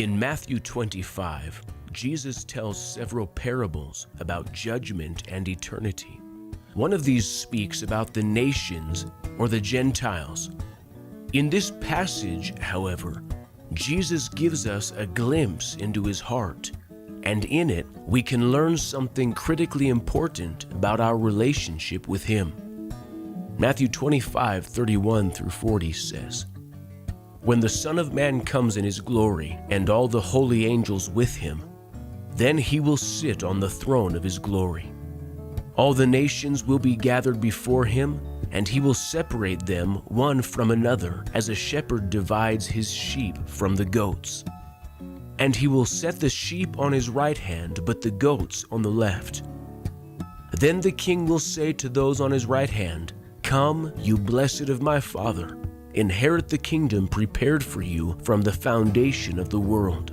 In Matthew 25, Jesus tells several parables about judgment and eternity. One of these speaks about the nations or the Gentiles. In this passage, however, Jesus gives us a glimpse into his heart, and in it we can learn something critically important about our relationship with him. Matthew 25:31-40 says, "When the Son of Man comes in his glory, and all the holy angels with him, then he will sit on the throne of his glory. All the nations will be gathered before him, and he will separate them one from another, as a shepherd divides his sheep from the goats. And he will set the sheep on his right hand, but the goats on the left. Then the king will say to those on his right hand, 'Come, you blessed of my Father, inherit the kingdom prepared for you from the foundation of the world.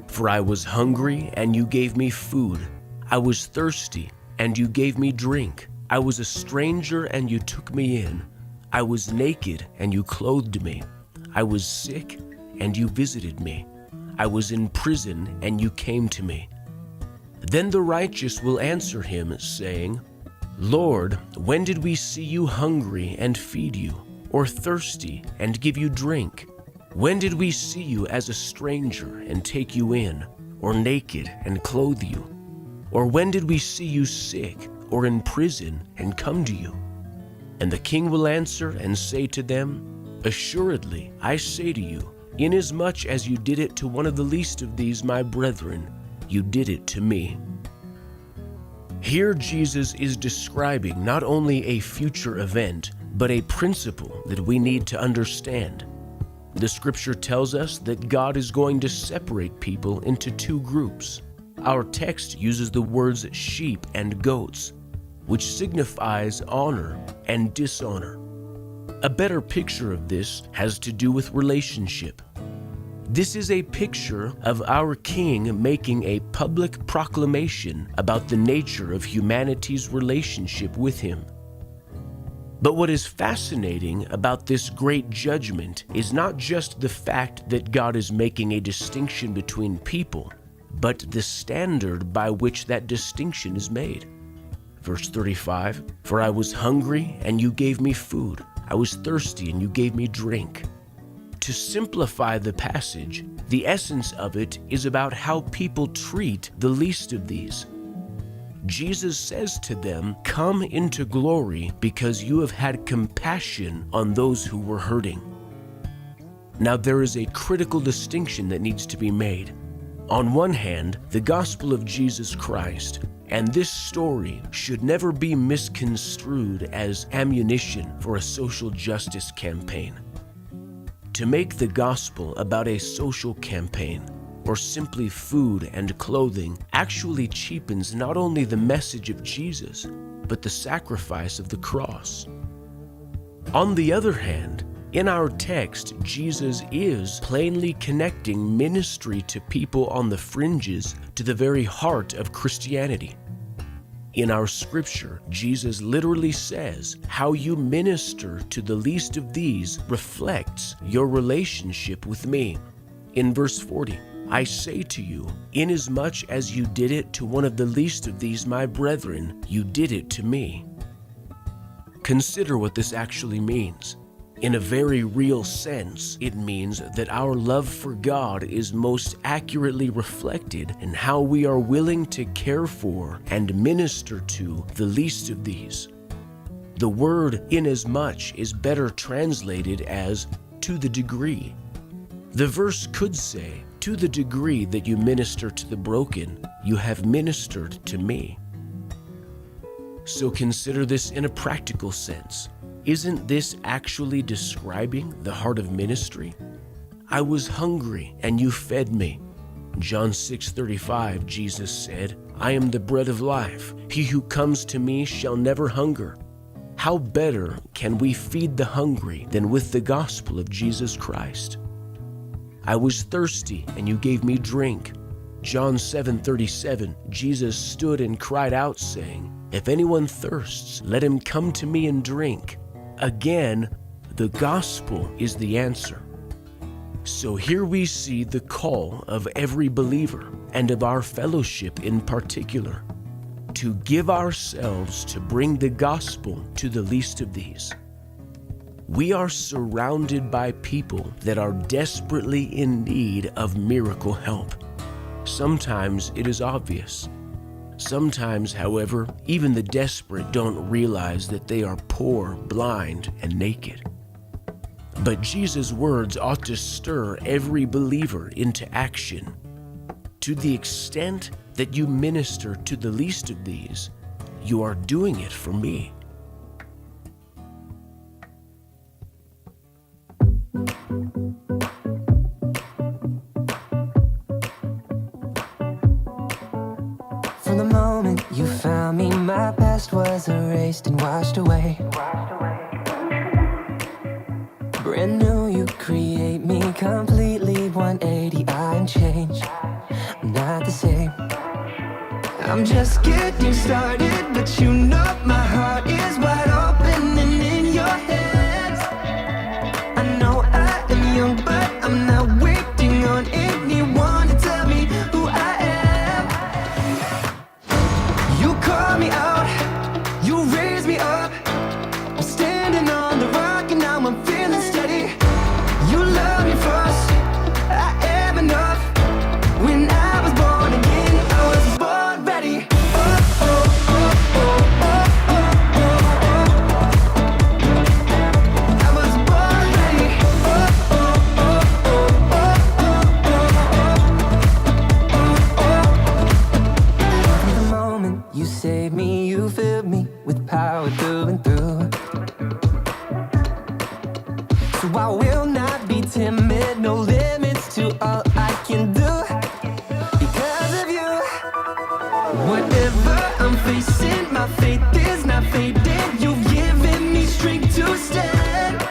For I was hungry, and you gave me food. I was thirsty, and you gave me drink. I was a stranger, and you took me in. I was naked, and you clothed me. I was sick, and you visited me. I was in prison, and you came to me.' Then the righteous will answer him, saying, 'Lord, when did we see you hungry and feed you, or thirsty and give you drink? When did we see you as a stranger and take you in, or naked and clothe you? Or when did we see you sick or in prison and come to you?' And the king will answer and say to them, 'Assuredly, I say to you, inasmuch as you did it to one of the least of these my brethren, you did it to me.'" Here Jesus is describing not only a future event, but a principle that we need to understand. The scripture tells us that God is going to separate people into two groups. Our text uses the words sheep and goats, which signifies honor and dishonor. A better picture of this has to do with relationship. This is a picture of our King making a public proclamation about the nature of humanity's relationship with him. But what is fascinating about this great judgment is not just the fact that God is making a distinction between people, but the standard by which that distinction is made. Verse 35, "For I was hungry, and you gave me food. I was thirsty, and you gave me drink." To simplify the passage, the essence of it is about how people treat the least of these. Jesus says to them, "Come into glory because you have had compassion on those who were hurting." Now there is a critical distinction that needs to be made. On one hand, the gospel of Jesus Christ and this story should never be misconstrued as ammunition for a social justice campaign. To make the gospel about a social campaign or simply food and clothing actually cheapens not only the message of Jesus, but the sacrifice of the cross. On the other hand, in our text, Jesus is plainly connecting ministry to people on the fringes to the very heart of Christianity. In our scripture, Jesus literally says, "How you minister to the least of these reflects your relationship with me." In verse 40, "I say to you, inasmuch as you did it to one of the least of these my brethren, you did it to me." Consider what this actually means. In a very real sense, it means that our love for God is most accurately reflected in how we are willing to care for and minister to the least of these. The word "inasmuch" is better translated as "to the degree." The verse could say, "To the degree that you minister to the broken, you have ministered to me." So consider this in a practical sense. Isn't this actually describing the heart of ministry? "I was hungry, and you fed me." John 6:35, Jesus said, "I am the bread of life. He who comes to me shall never hunger." How better can we feed the hungry than with the gospel of Jesus Christ? "I was thirsty, and you gave me drink." John 7:37, Jesus stood and cried out, saying, "If anyone thirsts, let him come to me and drink." Again, the gospel is the answer. So here we see the call of every believer, and of our fellowship in particular, to give ourselves to bring the gospel to the least of these. We are surrounded by people that are desperately in need of miracle help. Sometimes it is obvious. Sometimes, however, even the desperate don't realize that they are poor, blind, and naked. But Jesus' words ought to stir every believer into action. To the extent that you minister to the least of these, you are doing it for me. From the moment you found me, my past was erased and washed away. Brand new, you create me completely 180. I'm changed, I'm not the same. I'm just getting started, but you know my heart is wide open and in your hands. I know I am young, but I'm not waiting on anyone to tell me who I am. You call me out, you raise me up. I'm standing on the rock and now I'm feeling steady. You love me first, I am enough. When I was born again, I was born ready. Oh, oh, oh, oh, oh, oh, oh, oh. I was born ready. Oh, oh, oh, oh, oh, oh, oh, oh. From the moment you saved me, you filled me with power through and through. So I will not be timid, no limits to all I can do. Because of you, whatever I'm facing, my faith is not fading. You've given me strength to stand.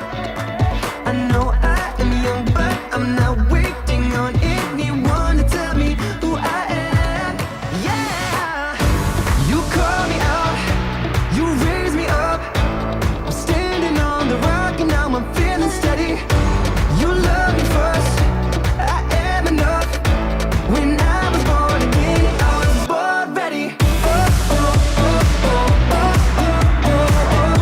I know I am young, but I'm not waiting on anyone to tell me who I am. Yeah, you call me out, you raise me up. I'm standing on the rock and now I'm feeling steady. You love me first, I am enough. When I was born again, I was born ready. Oh, oh, oh, oh, oh, oh, oh, oh.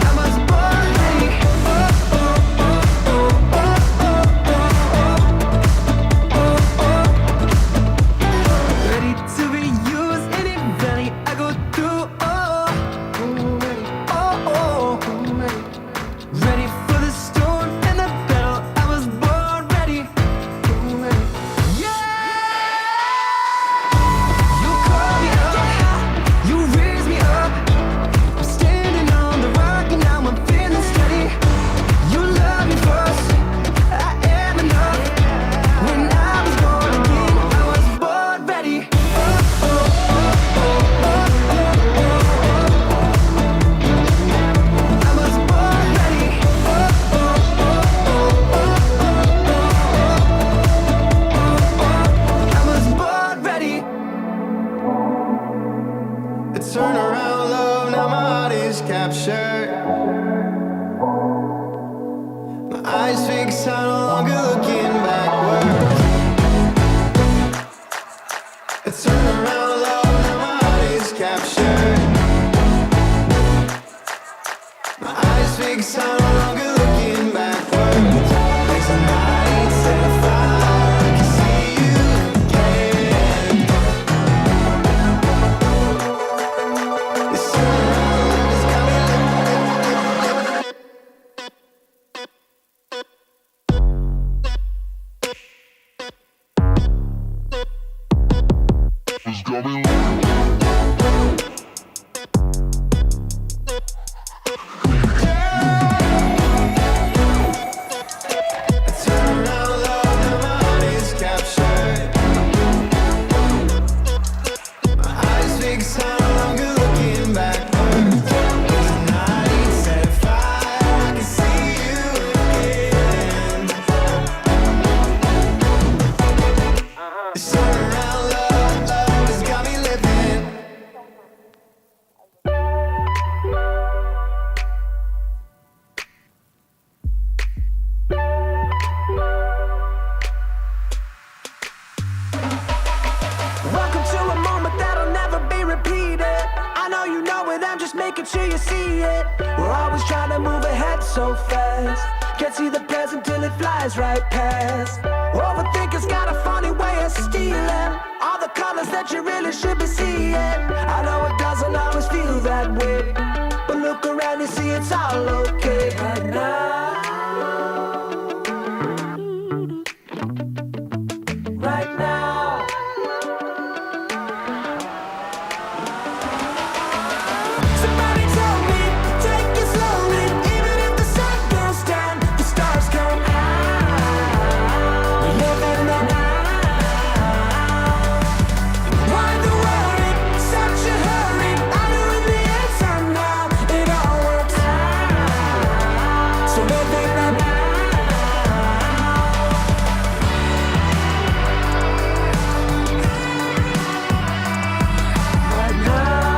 I was born ready. Oh, oh, oh, oh, oh, oh, oh, oh. Ready to be used any valley I go through. Oh, oh, oh. Ready for the storm and the battle. I was born ready. Yeah! You call me out, you raise me up. I'm standing on the rock and now I'm feeling steady. You love me first, I am enough. When I was born again, I was born ready. Oh, oh, oh, oh, oh, oh, oh. I was born ready. Oh, oh, oh, oh, oh, oh, oh. I was born ready. The turnaround love, now my heart is captured. My eyes fixed, I'm no longer looking backwards. A turnaround love, now my heart is captured. My eyes fixed, I'm no longer looking backwards. There's a night set afire, I can see you again. This turnaround love is coming. until you see it. We're always trying to move ahead so fast. Can't see the present till it flies right past. Overthinkers got a funny way of stealing all the colors that you really should be seeing. I know it doesn't always feel that way, but look around, you see it's all okay right now. Right now. Somebody tell me, take it slowly. Even if the sun goes down, the stars come out. We live in the now. Why the worry? Such a hurry. I know in the end somehow it all works out. So live in the now. Right now.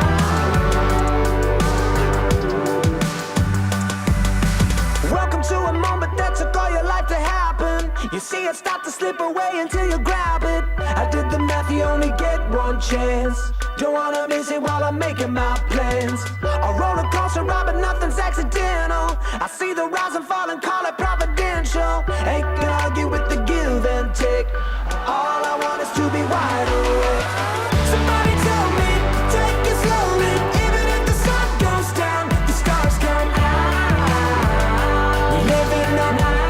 Welcome to a moment that took all your life to happen. You see it start to slip away until you grab it. I did the math, you only get one chance. Don't wanna miss it while I'm making my plans. A roller coaster ride, but nothing's accidental. I see the rise and fall and call it providential. Ain't gonna argue with the give and take. All I want is to be wide awake. Somebody tell me, take it slowly. Even if the sun goes down, the stars come out. We live in the now.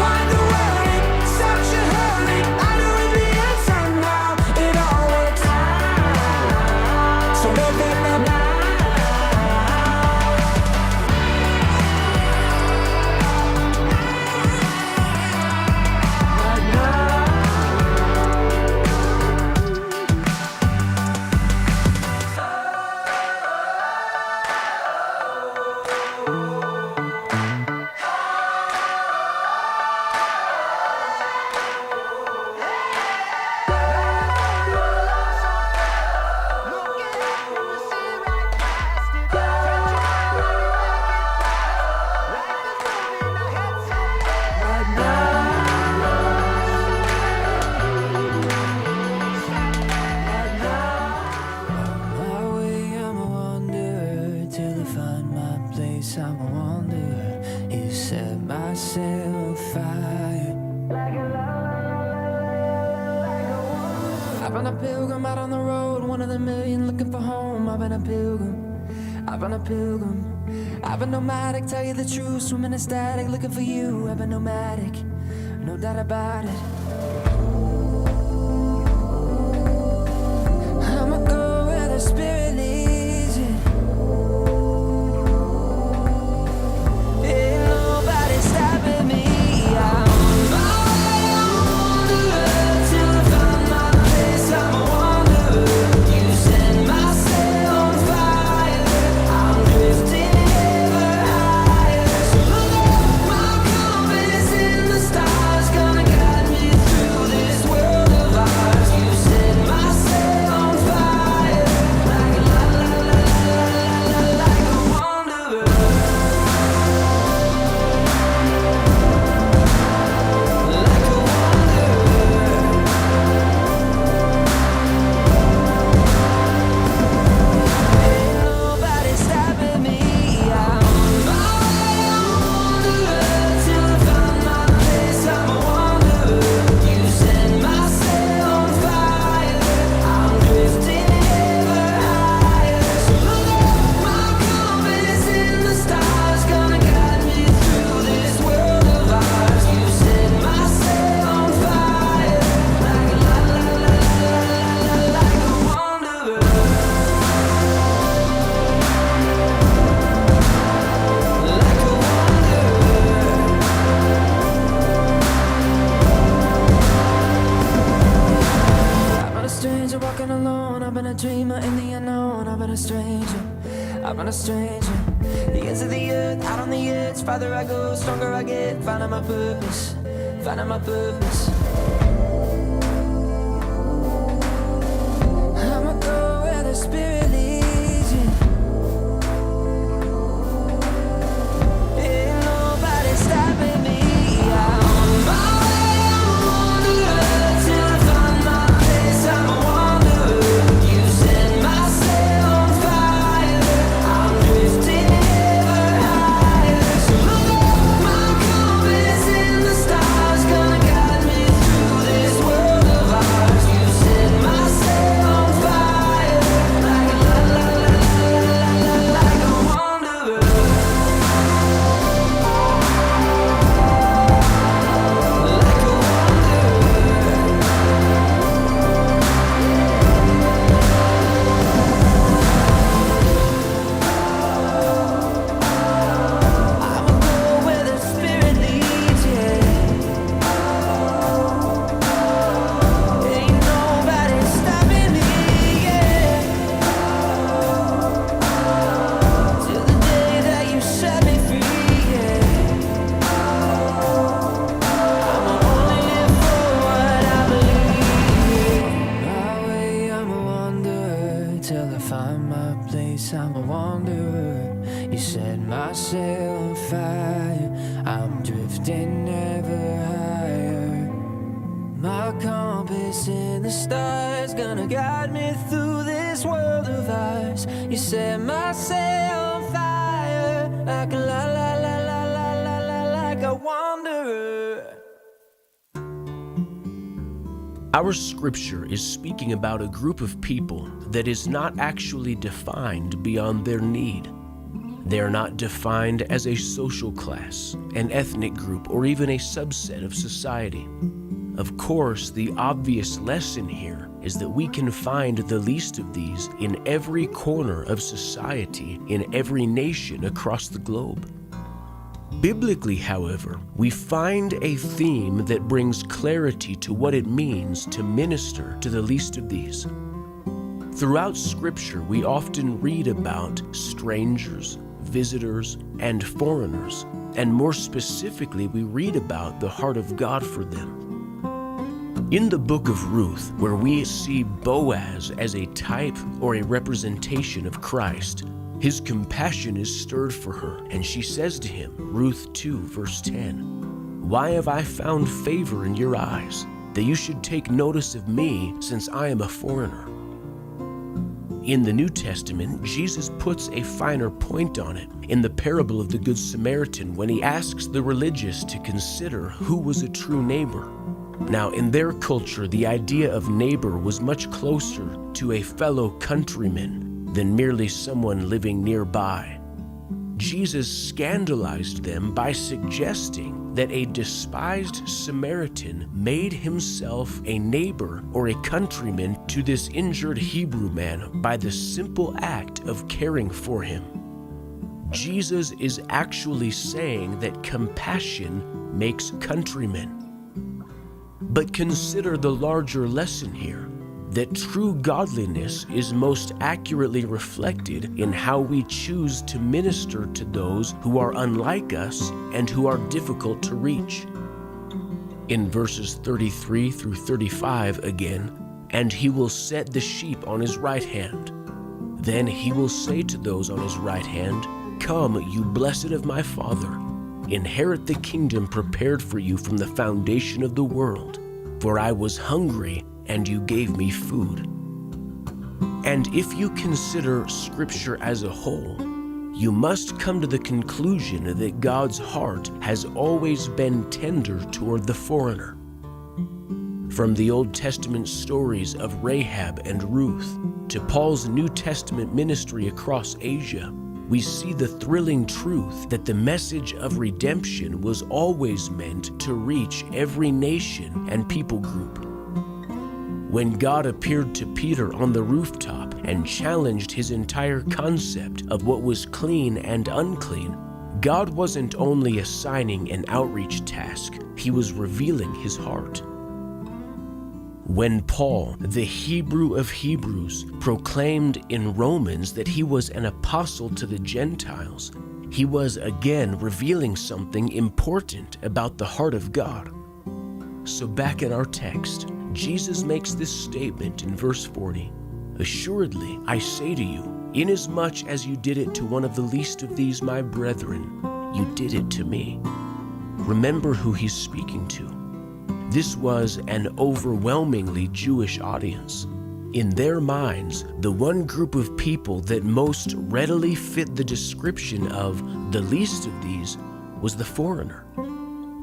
Why the worry? Such a hurry. I know in the end somehow it all works out. So live in the now. Right now. My way, I'm a wanderer till I find my place. I'm a wanderer. You set my sail afire. I've been a pilgrim out on the road, one of the million looking for home. I've been a pilgrim. I've been a pilgrim. I've been nomadic, tell you the truth, swimming in static, looking for you. I've been nomadic, no doubt about it. I'ma go where the spirit leads you. Ain't nobody stopping me. I'm on my way, I'm a wanderer till I find my place. I'm a wanderer. You set my sail on fire. I'm drifting ever higher. So look up, my compass in the stars, gonna guide me through this world of ours. You set my sail on fire, like a la la la la la la, like a wanderer. Like a wanderer. Ain't nobody stopping me. I'm on my way, I'm a wanderer till I find my place. I'm a wanderer. You set my sail on fire. I'm drifting ever higher. So look up, my compass in the stars, gonna guide me through this world of ours. You set my sail on fire, like a la la la la la, like a wanderer. Like a wanderer. I've been a stranger walking alone. I've been a dreamer in the unknown. I've been a stranger. I've been a stranger. The ends of the earth, out on the edge. Farther I go, stronger I get. Finding my purpose. Finding my purpose. I'ma go where the spirit leads you. Ain't nobody stopping me. I'm on my way, I'm a wanderer till I find my place. I'm a wanderer. You set my sail till I find my place. I'm a wanderer. You set my sail on fire. I'm drifting ever higher. My compass in the stars gonna guide me through this world of ours. You set my sail on fire, like a la la la la la la la, like a wanderer. Our scripture is speaking about a group of people that is not actually defined beyond their need. They are not defined as a social class, an ethnic group, or even a subset of society. Of course, the obvious lesson here is that we can find the least of these in every corner of society, in every nation across the globe. Biblically, however, we find a theme that brings clarity to what it means to minister to the least of these. Throughout Scripture, we often read about strangers, visitors, and foreigners, and more specifically, we read about the heart of God for them. In the book of Ruth, where we see Boaz as a type or a representation of Christ, his compassion is stirred for her, and she says to him, Ruth 2, verse 10, "Why have I found favor in your eyes, that you should take notice of me, since I am a foreigner?" In the New Testament, Jesus puts a finer point on it in the parable of the Good Samaritan when he asks the religious to consider who was a true neighbor. Now, in their culture, the idea of neighbor was much closer to a fellow countryman than merely someone living nearby. Jesus scandalized them by suggesting that a despised Samaritan made himself a neighbor or a countryman to this injured Hebrew man by the simple act of caring for him. Jesus is actually saying that compassion makes countrymen. But consider the larger lesson here, that true godliness is most accurately reflected in how we choose to minister to those who are unlike us and who are difficult to reach. In verses 33 through 35 again, "And he will set the sheep on his right hand. Then he will say to those on his right hand, 'Come, you blessed of my Father, inherit the kingdom prepared for you from the foundation of the world. For I was hungry, and you gave me food.'" And if you consider Scripture as a whole, you must come to the conclusion that God's heart has always been tender toward the foreigner. From the Old Testament stories of Rahab and Ruth to Paul's New Testament ministry across Asia, we see the thrilling truth that the message of redemption was always meant to reach every nation and people group. When God appeared to Peter on the rooftop and challenged his entire concept of what was clean and unclean, God wasn't only assigning an outreach task, he was revealing his heart. When Paul, the Hebrew of Hebrews, proclaimed in Romans that he was an apostle to the Gentiles, he was again revealing something important about the heart of God. So back in our text, Jesus makes this statement in verse 40, "Assuredly, I say to you, inasmuch as you did it to one of the least of these my brethren, you did it to me." Remember who he's speaking to. This was an overwhelmingly Jewish audience. In their minds, the one group of people that most readily fit the description of the least of these was the foreigner.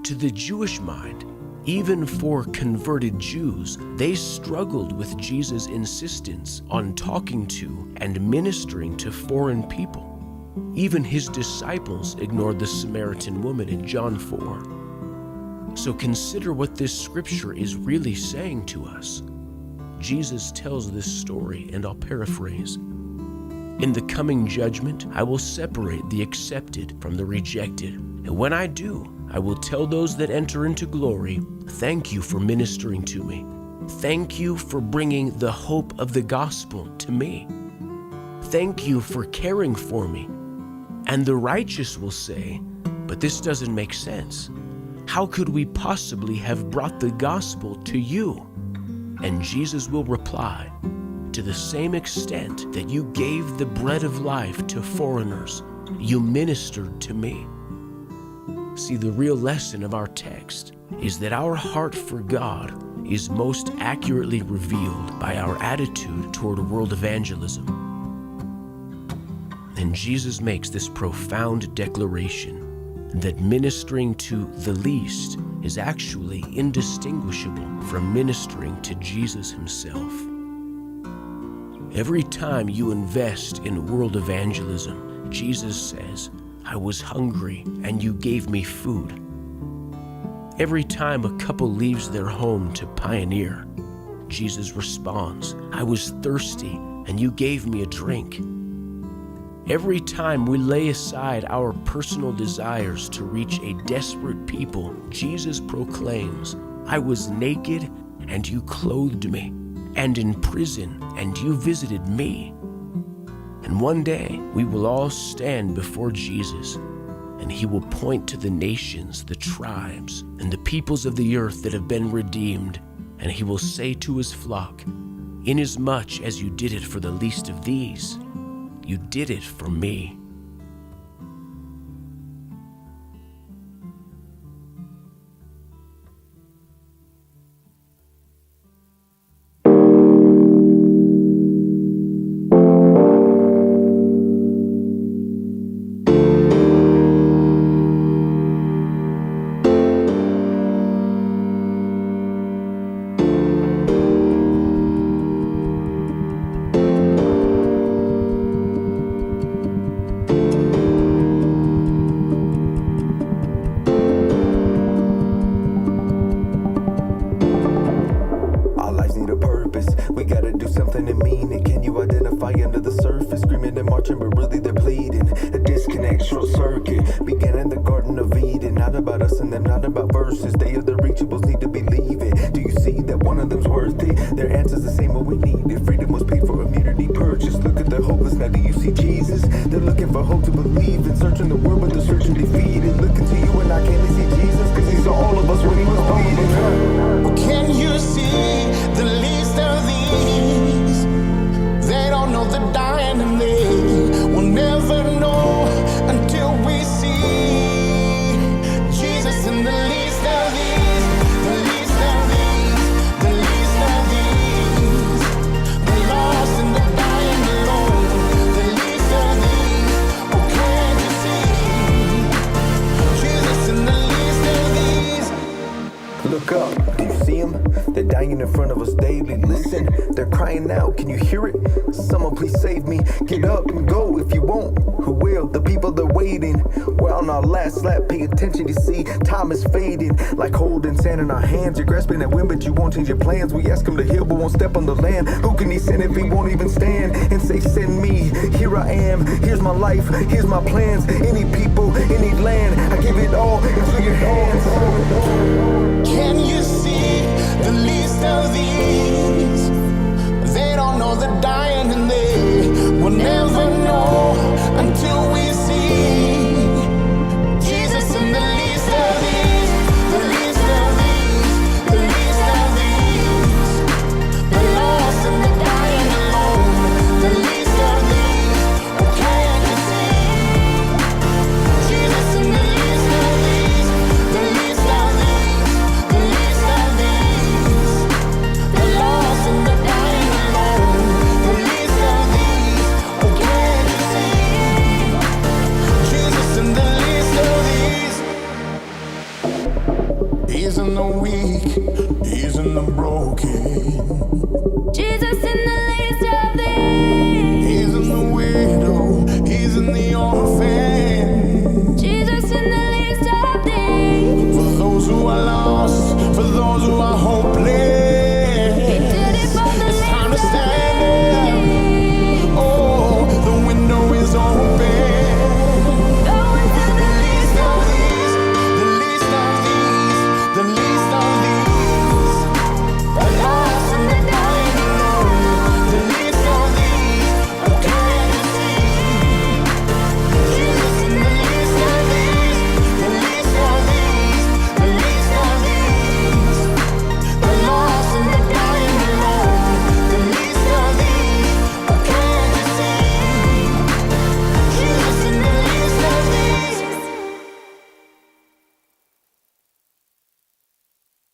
To the Jewish mind, even for converted Jews, they struggled with Jesus' insistence on talking to and ministering to foreign people. Even his disciples ignored the Samaritan woman in John 4. So consider what this scripture is really saying to us. Jesus tells this story, and I'll paraphrase. "In the coming judgment, I will separate the accepted from the rejected. And when I do, I will tell those that enter into glory, thank you for ministering to me. Thank you for bringing the hope of the gospel to me. Thank you for caring for me." And the righteous will say, "But this doesn't make sense. How could we possibly have brought the gospel to you?" And Jesus will reply, to the same extent that you gave the bread of life to foreigners, you ministered to me. See, the real lesson of our text is that our heart for God is most accurately revealed by our attitude toward world evangelism. And Jesus makes this profound declaration that ministering to the least is actually indistinguishable from ministering to Jesus himself. Every time you invest in world evangelism, Jesus says, "I was hungry and you gave me food." Every time a couple leaves their home to pioneer, Jesus responds, "I was thirsty and you gave me a drink." Every time we lay aside our personal desires to reach a desperate people, Jesus proclaims, "I was naked and you clothed me, and in prison and you visited me." And one day we will all stand before Jesus, and he will point to the nations, the tribes, and the peoples of the earth that have been redeemed, and he will say to his flock, "Inasmuch as you did it for the least of these, you did it for me." But really they're bleeding. A disconnect, short circuit. Began in the Garden of Eden. Not about us and them, not about verses. They are the reachables, need to believe it. Do you see that one of them's worthy? Their answer's the same what we needed. Freedom was paid for, immunity purchased. Look at the hopeless, now do you see Jesus? They're looking for hope to believe in. Searching the word, but they're searching defeated. Looking to you and I can't see Jesus, cause he saw all of us when he was bleeding. Can you see the least of these? They don't know the dying and they will never know until we see Jesus in the least of these, the least of these, the least of these, the lost and the dying alone, the least of these. Oh, can you see Jesus in the least of these? Look up, do you see them? They're dying in front of us daily. Listen, they're crying out. Can you hear it? Someone please save me. Get up and go if you won't. Who will? The people they're waiting. We're on our last lap. Pay attention, you see. Time is fading. Like holding sand in our hands. You're grasping that wind, but you won't change your plans. We ask him to heal, but won't step on the land. Who can he send if he won't even stand? And say, send me. Here I am. Here's my life. Here's my plans. Any people, any land. I give it all into your hands. Can you see the least of these? They don't know the dying